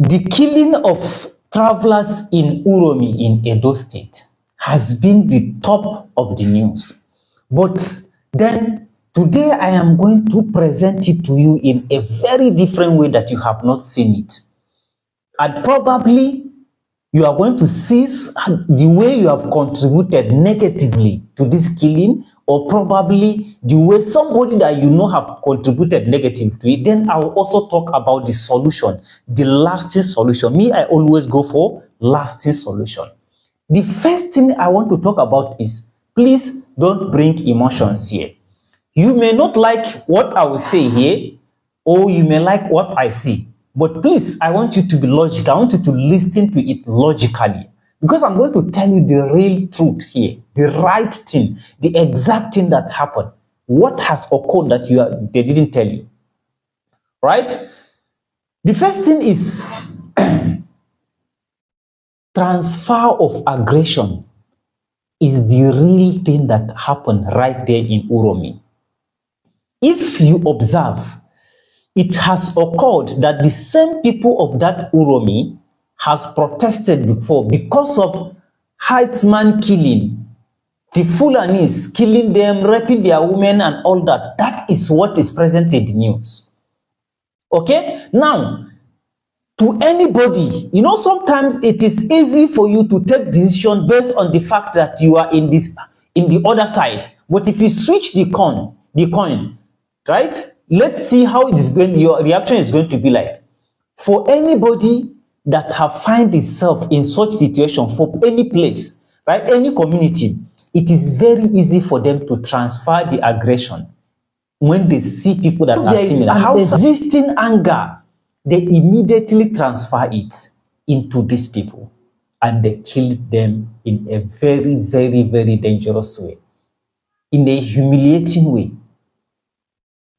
The killing of travelers in Uromi in Edo State has been the top of the news. But then today I am going to present it to you in a very different way that you have not seen it. And probably you are going to see the way you have contributed negatively to this killing, or probably the way somebody that you know have contributed negatively. Then I will also talk about the solution, the lasting solution. Me, I always go for lasting solution. The first thing I want to talk about is, please don't bring emotions here. You may not like what I will say here, or you may like what I say. But please, I want you to be logical. I want you to listen to it logically. Because I'm going to tell you the real truth here, the right thing, the exact thing that happened. What has occurred that they didn't tell you. Right? The first thing is transfer of aggression is the real thing that happened right there in Uromi. If you observe, it has occurred that the same people of that Uromi has protested before because of herdsman killing, the Fulanis killing them, raping their women and all that. That is what is present in the news. Okay? Now, to anybody, you know, sometimes it is easy for you to take decision based on the fact that you are in the other side. But if you switch the coin, right? Let's see how it is going, your reaction is going to be like. For anybody that have find itself in such situation, for any place, right, any community, it is very easy for them to transfer the aggression when they see people that are similar. How existing anger, they immediately transfer it into these people and they kill them in a very, very, very dangerous way, in a humiliating way.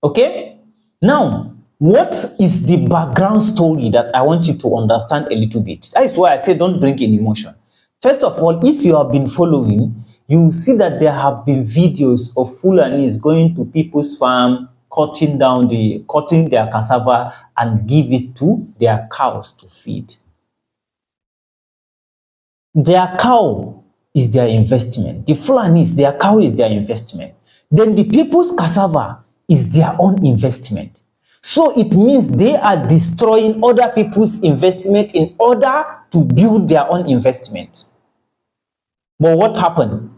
Okay? Now, what is the background story that I want you to understand a little bit? That is why I say don't bring in emotion. First of all, if you have been following, you will see that there have been videos of Fulanis going to people's farm, cutting their cassava and give it to their cows to feed. Their cow is their investment. The Fulanis, their cow is their investment. Then the people's cassava is their own investment. So it means they are destroying other people's investment in order to build their own investment. But what happened?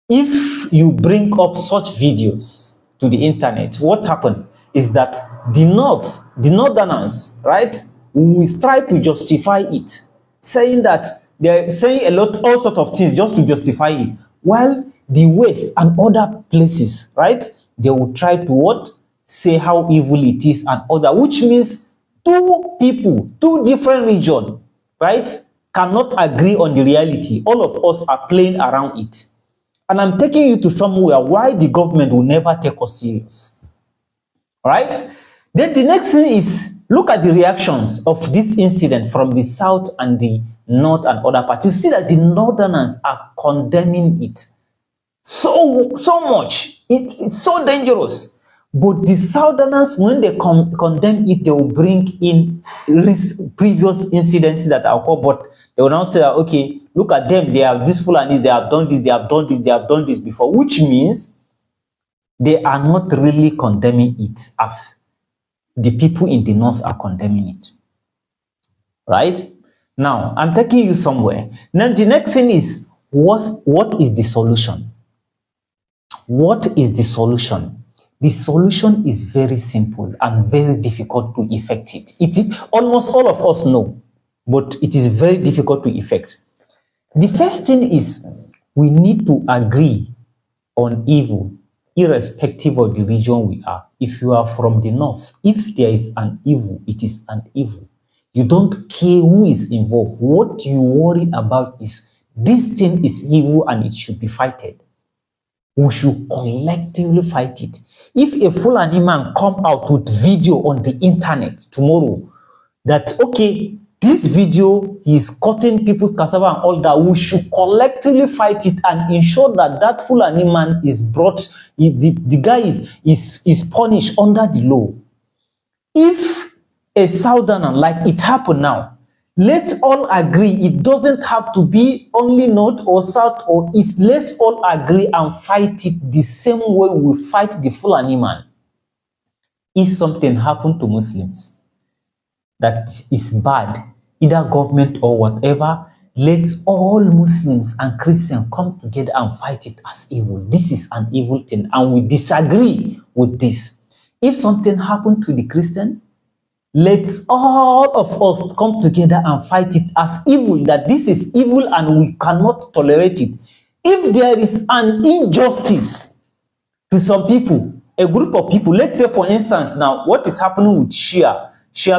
If you bring up such videos to the internet, what happened is that the northerners, right, will try to justify it, saying that they're saying all sorts of things just to justify it. While the West and other places, right, they will try to what? Say how evil it is and other, which means two people, two different regions, right, cannot agree on the reality. All of us are playing around it. And I'm taking you to somewhere why the government will never take us serious. Right? Then the next thing is, look at the reactions of this incident from the south and the north and other parts. You see that the northerners are condemning it so much. It's so dangerous. But the southerners, when they condemn it, they will bring in previous incidents that occurred, but they will now say, okay, look at them, they have this Fulani, they have done this, they have done this, they have done this before, which means they are not really condemning it as the people in the north are condemning it. Right? Now, I'm taking you somewhere. Now, the next thing is, what is the solution? What is the solution? The solution is very simple and very difficult to effect it. Almost all of us know, but it is very difficult to effect. The first thing is, we need to agree on evil, irrespective of the region we are. If you are from the north, if there is an evil, it is an evil. You don't care who is involved. What you worry about is, this thing is evil and it should be fighted. We should collectively fight it. If a Fulani man come out with video on the internet tomorrow, that, okay, this video is cutting people's cassava and all that, we should collectively fight it and ensure that that Fulani man is brought, the guy is punished under the law. If a southerner, like it happened now, let's all agree it doesn't have to be only north or south or east. Let's all agree and fight it the same way we fight the Fulani man. If something happened to Muslims that is bad, either government or whatever, let's all Muslims and Christians come together and fight it as evil. This is an evil thing, and we disagree with this. If something happened to the Christian, let's all of us come together and fight it as evil, that this is evil and we cannot tolerate it. If there is an injustice to some people, a group of people, let's say for instance now, what is happening with Shia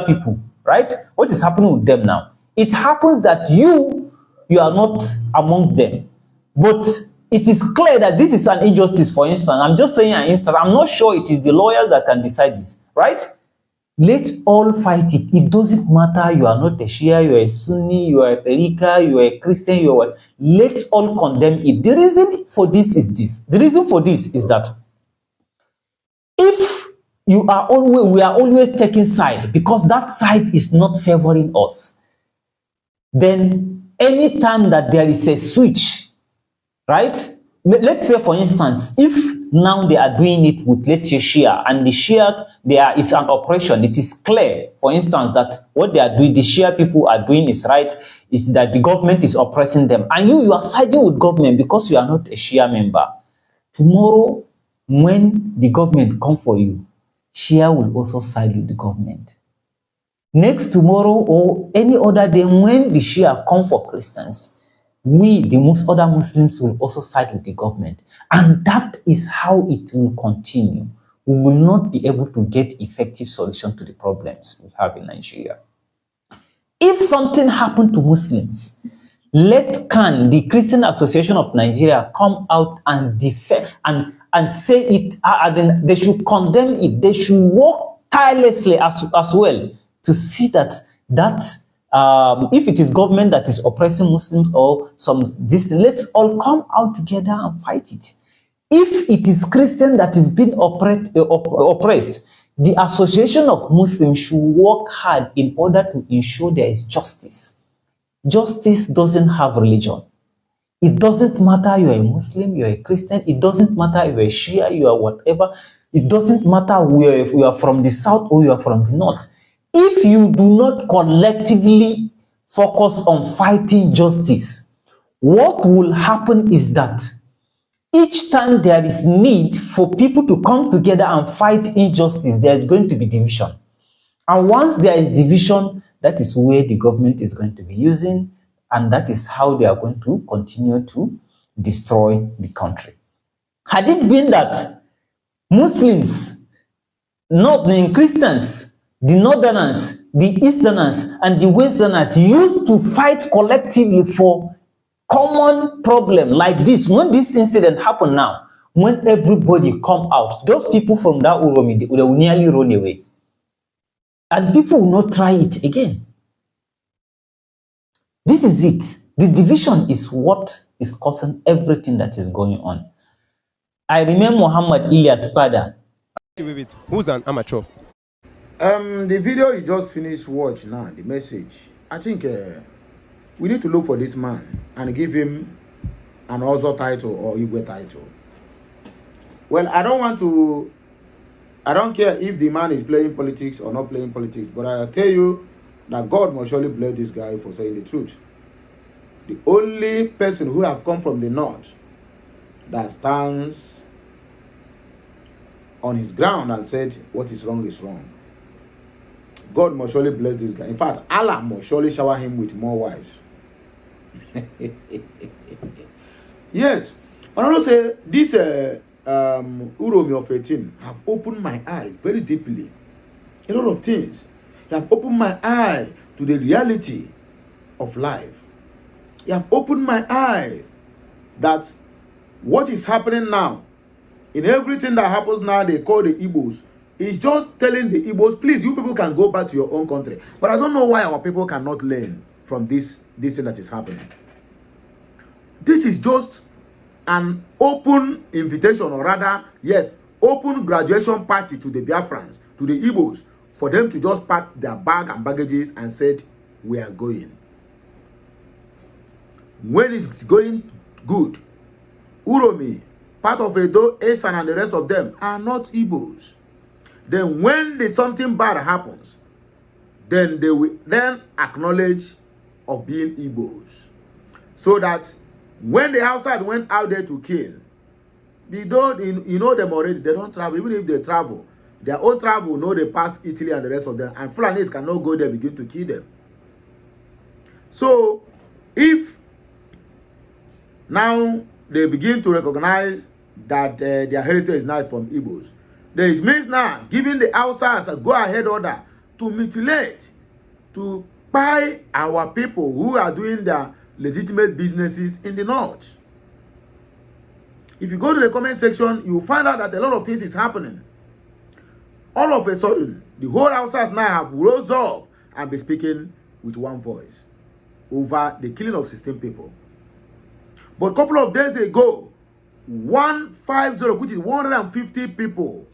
people, right? What is happening with them now? It happens that you are not among them, but it is clear that this is an injustice. For instance, I'm just saying an instance, I'm not sure it is the lawyers that can decide this, right? Let's all fight it. It doesn't matter, you are not a Shia, you are a Sunni, you are a Tariqa, you are a Christian, you are what. Let's all condemn it. The reason for this is this. The reason for this is that if we are always taking side because that side is not favoring us, then anytime that there is a switch, right? Let's say for instance, if now they are doing it with, let's say, Shia, and the Shia, is an oppression. It is clear, for instance, that what they are doing, the Shia people are doing is right, is that the government is oppressing them, and you are siding with government because you are not a Shia member. Tomorrow, when the government come for you, Shia will also side with the government. Next tomorrow or any other day, when the Shia come for Christians, we, the other Muslims, will also side with the government. And that is how it will continue. We will not be able to get effective solution to the problems we have in Nigeria. If something happened to Muslims, let CAN, the Christian Association of Nigeria, come out and defend and say it. They should condemn it. They should work tirelessly as well to see that if it is government that is oppressing Muslims or let's all come out together and fight it. If it is Christian that is being oppressed, the Association of Muslims should work hard in order to ensure there is justice. Justice doesn't have religion. It doesn't matter you are a Muslim, you are a Christian. It doesn't matter you are a Shia, you are whatever. It doesn't matter where you are from the south or you are from the north. If you do not collectively focus on fighting justice, what will happen is that each time there is need for people to come together and fight injustice, there is going to be division. And once there is division, that is where the government is going to be using, and that is how they are going to continue to destroy the country. Had it been that Muslims, not Christians, the Northerners, the Easterners, and the Westerners used to fight collectively for common problem like this, when this incident happened now, when everybody come out, those people from that Uromi, they will nearly run away. And people will not try it again. This is it. The division is what is causing everything that is going on. I remember Muhammad Ilyas Pada. Who's an amateur? The video you just finished watch now, the message. I think we need to look for this man and give him an Ozo title or Igwe title. Well, I don't care if the man is playing politics or not playing politics, but I tell you that God must surely bless this guy for saying the truth. The only person who have come from the north that stands on his ground and said what is wrong is wrong. God must surely bless this guy. In fact, Allah must surely shower him with more wives. Yes. I want to say this Uromi of 18 have opened my eyes very deeply. A lot of things. They have opened my eye to the reality of life. They have opened my eyes that what is happening now, in everything that happens now, they call the Igbos. It's just telling the Igbos, please, you people can go back to your own country. But I don't know why our people cannot learn from this thing that is happening. This is just an open invitation, or rather, yes, open graduation party to the Biafrans, to the Igbos, for them to just pack their bag and baggages and said, we are going. When it's going good, Uromi, part of Edo, Esan, and the rest of them are not Igbos. Then when something bad happens, then they will then acknowledge of being Igbos. So that when the outside went out there to kill, they don't, you know them already, they don't travel. Even if they travel, their own travel, know they pass Italy and the rest of them, and Fulanis cannot go there, begin to kill them. So, if now they begin to recognize that their heritage is not from Igbos, then it means now giving the outsiders a go-ahead order to mutilate, to buy our people who are doing their legitimate businesses in the north. If you go to the comment section, you will find out that a lot of things is happening. All of a sudden, the whole outside now have rose up and be speaking with one voice over the killing of 16 people. But a couple of days ago, 150, which is 150 people,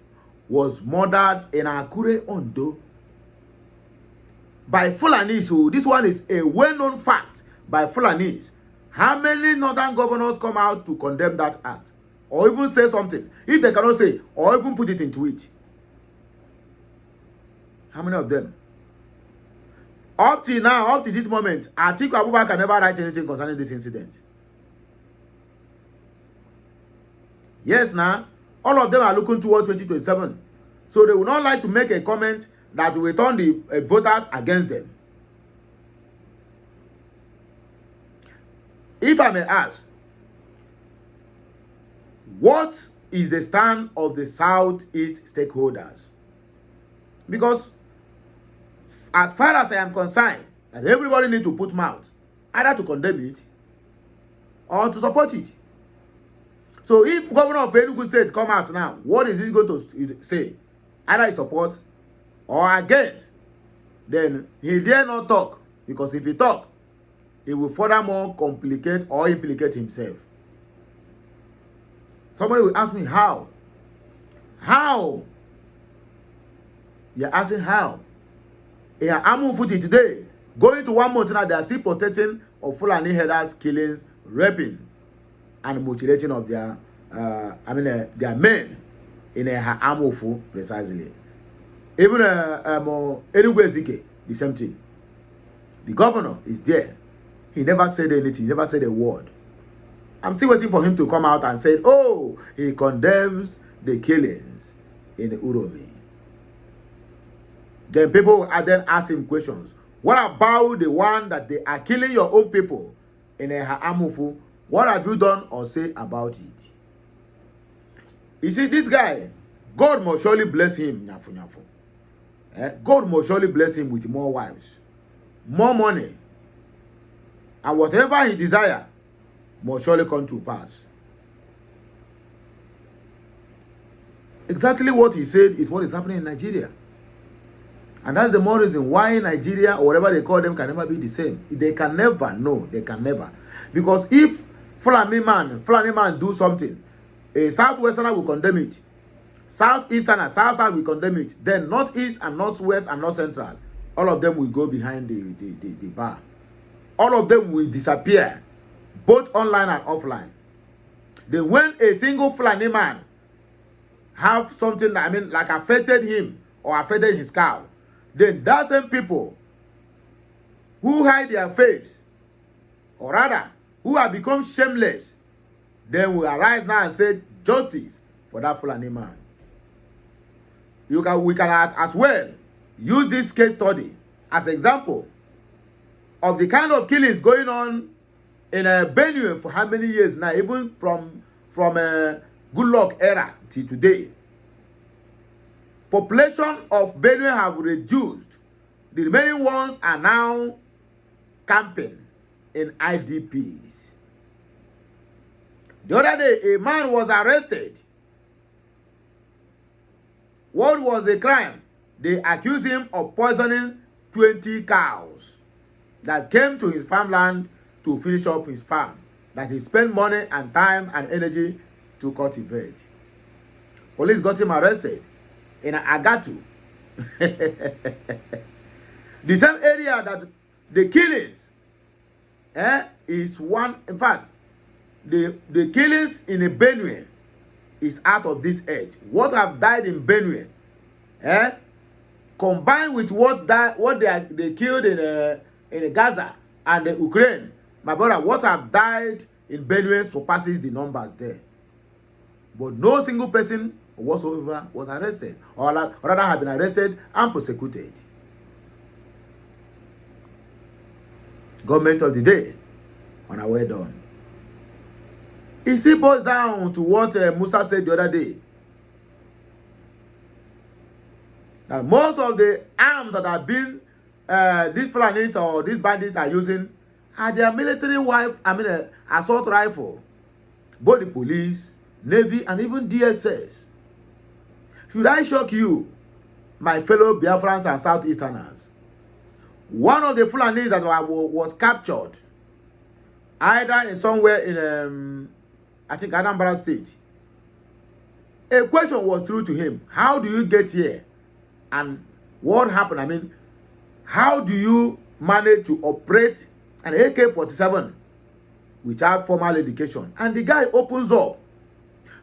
was murdered in Akure, Ondo, by Fulanis. So this one is a well-known fact by Fulanis. How many northern governors come out to condemn that act? Or even say something? If they cannot say, or even put it in tweet. How many of them? Up till now, up to this moment, Atiku Abubakar can never write anything concerning this incident. Yes, now, all of them are looking towards 2027. So they would not like to make a comment that will turn the voters against them. If I may ask, what is the stand of the Southeast stakeholders? Because as far as I am concerned, that everybody needs to put mouth, either to condemn it or to support it. So if governor of Enugu State come out now, what is he going to say? Either he supports or against. Then he dare not talk, because if he talk, it will furthermore complicate or implicate himself. Somebody will ask me how. How? You're asking how? Yeah, I'm footy today. Going to 1 month now, they are still protesting of Fulani headers, killings, raping, and mutilating of their their men in a Amufu precisely. Even Enugu Ezike, the same thing. The governor is there. He never said anything. He never said a word. I'm still waiting for him to come out and say, oh, he condemns the killings in the Uromi. Then people will then ask him questions. What about the one that they are killing your own people in a Amufu? What have you done or say about it? You see, this guy, God must surely bless him. God must surely bless him with more wives, more money, and whatever he desires must surely come to pass. Exactly what he said is what is happening in Nigeria. And that's the more reason why Nigeria, or whatever they call them, can never be the same. They can never, no, they can never. Because if Fulani man do something, a Southwesterner will condemn it. Southeasterner, South will condemn it. Then Northeast and Northwest and North Central, all of them will go behind the bar. All of them will disappear, both online and offline. Then when a single Fulani man have something that, like affected him or affected his cow, then that same people who hide their face, or rather, who have become shameless, then will arise now and say justice for that Fulani man. We can as well use this case study as example of the kind of killings going on in Benue for how many years now, even from Goodluck era till today. Population of Benue have reduced. The remaining ones are now camping in IDPs. The other day, a man was arrested. What was the crime? They accused him of poisoning 20 cows that came to his farmland to finish up his farm, that he spent money and time and energy to cultivate. Police got him arrested in Agatu, The same area that the killings is one. In fact, the killings in a Benue is out of this earth. What have died in Benue, combined with what they killed in Gaza and the Ukraine, my brother, what have died in Benue surpasses the numbers there. But no single person whatsoever was arrested, or rather have been arrested and prosecuted. Government of the day, on our way done. It still boils down to what Musa said the other day. Now, most of the arms that have been these Fulanis or these bandits are using are their military assault rifle. Both the police, Navy, and even DSS. Should I shock you, my fellow Biafrans and Southeasterners? One of the Fulanis that was captured, either in somewhere in, I think, Anambra State, a question was through to him. How do you get here? And what happened? I mean, how do you manage to operate an AK-47 without formal education? And the guy opens up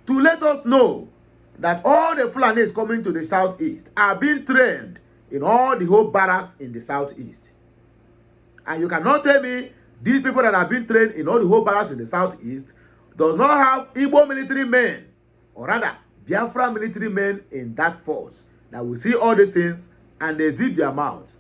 to let us know that all the Fulanis coming to the southeast are being trained in all the whole barracks in the southeast. And you cannot tell me these people that have been trained in all the whole barracks in the southeast does not have Igbo military men, or rather Biafra military men in that force that will see all these things and they zip their mouth.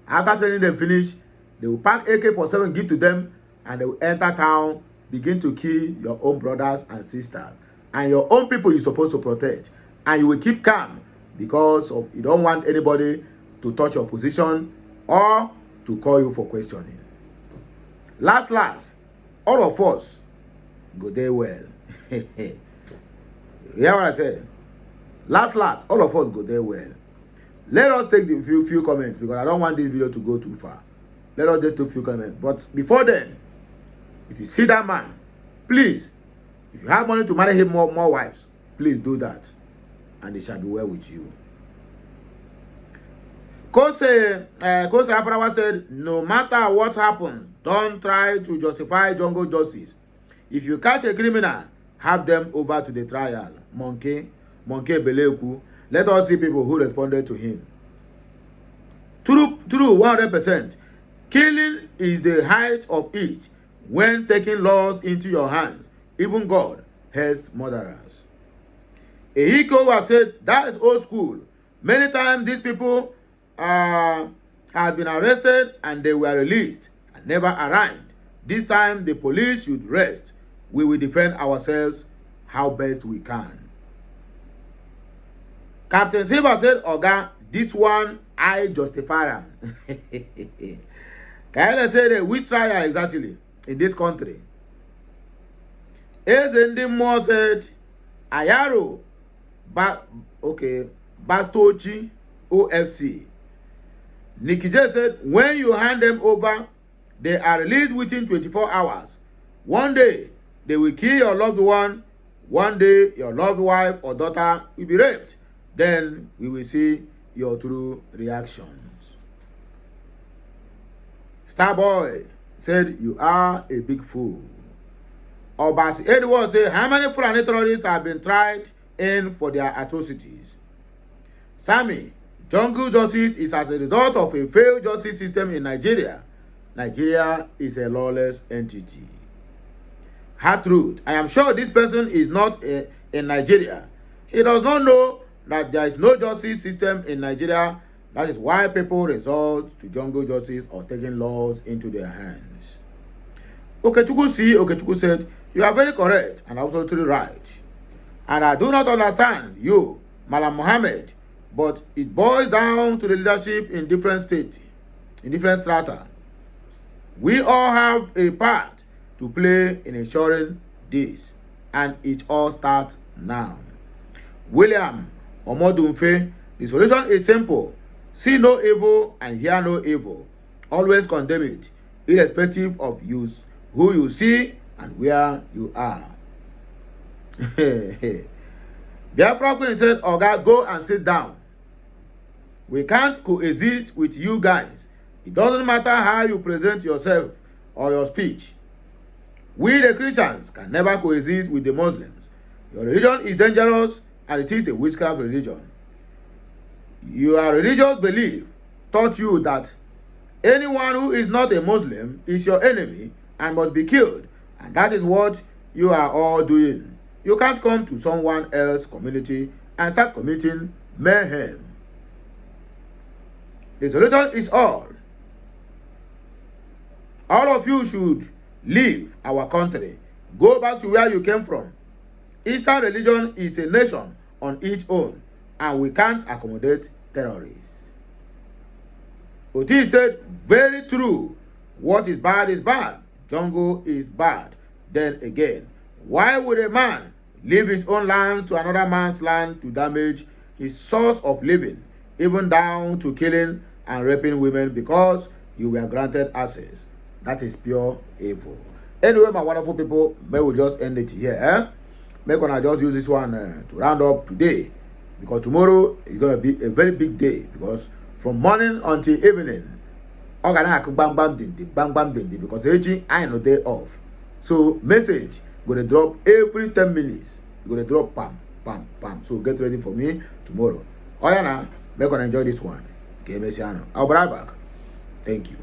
After training them finish, they will pack AK-47, give to them, and they will enter town, begin to kill your own brothers and sisters and your own people you're supposed to protect. And you will keep calm because of you don't want anybody to touch your position or to call you for questioning. Last, all of us go there well. You hear what I said? Last, all of us go there well. Let us take the few comments because I don't want this video to go too far. Let us just do a few comments. But before then, if you see that man, please, if you have money to marry him more wives, please do that. And it shall be well with you. Kose Afrawa said, no matter what happens, don't try to justify jungle justice. If you catch a criminal, have them over to the trial. Monkey Beleku. Let us see people who responded to him. True, 100%. Killing is the height of it when taking laws into your hands. Even God hates murderers. Ehiko has said, that is old school. Many times these people had been arrested and they were released and never arraigned. This time the police should rest. We will defend ourselves how best we can. Captain Silva said, Oga, this one I justify him. Kaila said, which trial exactly in this country? Ezendimo said, Ayaro, Bastochi, OFC. Nikki J said, when you hand them over, they are released within 24 hours. One day, they will kill your loved one. One day, your loved wife or daughter will be raped. Then we will see your true reactions. Starboy said, you are a big fool. Obasi Edward said, how many Fulani terrorists have been tried in for their atrocities? Sammy, jungle justice is as a result of a failed justice system in Nigeria. Nigeria is a lawless entity. Hard truth. I am sure this person is not in Nigeria. He does not know that there is no justice system in Nigeria. That is why people resort to jungle justice or taking laws into their hands. Okechukwu said, you are very correct and absolutely right. And I do not understand you, Malam Mohammed, but it boils down to the leadership in different states, in different strata. We all have a part to play in ensuring this, and it all starts now. William Omodunfe, the solution is simple. See no evil and hear no evil. Always condemn it, irrespective of who you see and where you are. Biafra Queen said, Oga, go and sit down. We can't coexist with you guys. It doesn't matter how you present yourself or your speech. We the Christians can never coexist with the Muslims. Your religion is dangerous and it is a witchcraft religion. Your religious belief taught you that anyone who is not a Muslim is your enemy and must be killed. And that is what you are all doing. You can't come to someone else's community and start committing mayhem. The solution is all. All of you should leave our country. Go back to where you came from. Eastern religion is a nation on its own, and we can't accommodate terrorists. Oti said, very true. What is bad. Jungle is bad. Then again, why would a man leave his own lands to another man's land to damage his source of living, even down to killing and raping women because you were granted access? That is pure evil. Anyway, my wonderful people, may we just end it here. May I just use this one to round up today, because tomorrow is going to be a very big day, because from morning until evening, because I know day off. So message gonna drop every 10 minutes. You're gonna drop pam. So get ready for me tomorrow. Oh yeah, now, make gonna enjoy this one. Okay, Messiano. I'll be right back. Thank you.